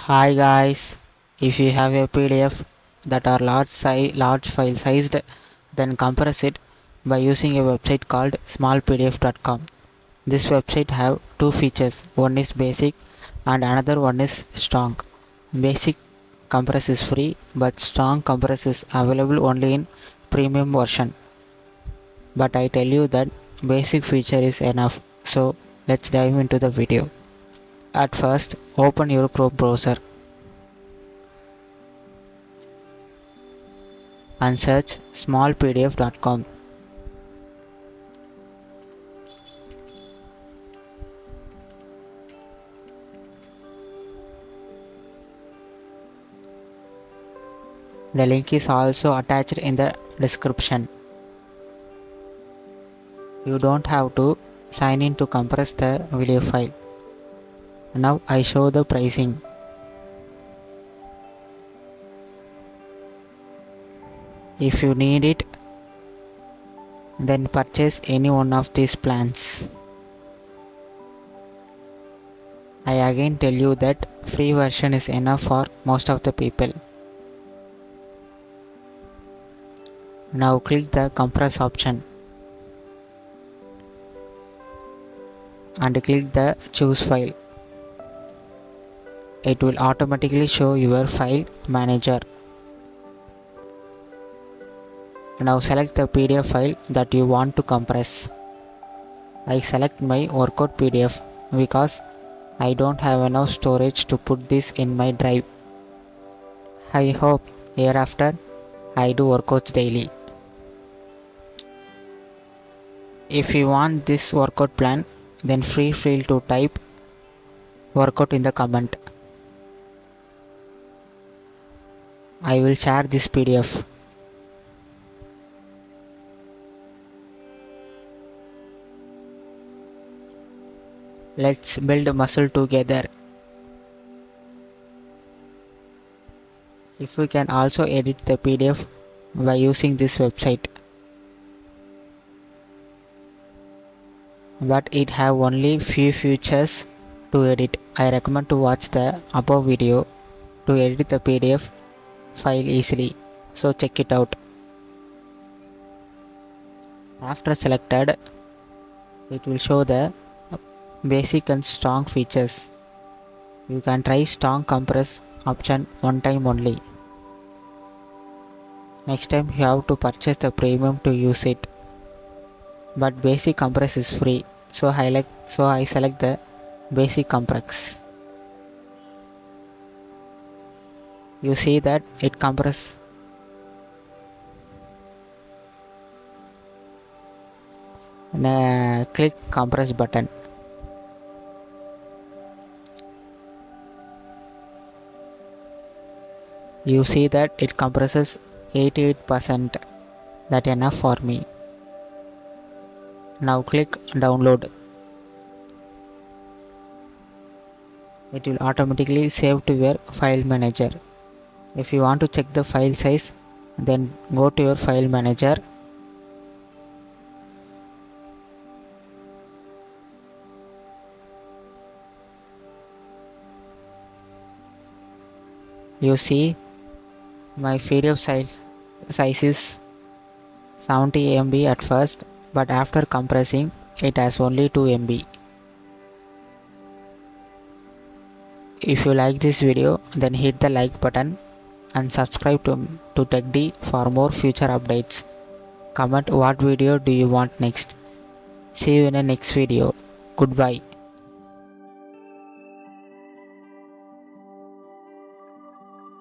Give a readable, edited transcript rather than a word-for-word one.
Hi guys, if you have a PDF that are large file sized, then compress it by using a website called smallpdf.com. This website have two features. One is basic and another one is strong. Basic compress is free, but strong compress is available only in premium version. But I tell you that basic feature is enough. So let's dive into the video. At first, open your Chrome browser and search smallpdf.com. The link is also attached in the description. You don't have to sign in to compress the video file. Now I show the pricing. If you need it, then purchase any one of these plans. I again tell you that free version is enough for most of the people. Now click the compress option and click the choose file. It will automatically show your file manager. Now select the PDF file that you want to compress. I select my workout PDF because I don't have enough storage to put this in my drive. I hope hereafter I do workouts daily. If you want this workout plan, then feel free to type workout in the comment. I will share this PDF. Let's build muscle together. If you can also edit the PDF by using this website, but it have only few features to edit. I recommend to watch the above video to edit the PDF file easily, so check it out. After selected, it will show the basic and strong features. You can try strong compress option one time only. Next time you have to purchase the premium to use it. But basic compress is free, so I select the basic compress. You see that it compress. Click compress button. You see that it compresses 88%. That enough for me. Now click download. It will automatically save to your file manager. If you want to check the file size, then go to your file manager. You see my PDF size is 70 MB at first, but after compressing it has only 2 MB. If you like this video, then hit the like button and subscribe to TechD for more future updates. Comment what video do you want next. See you in the next video. Goodbye.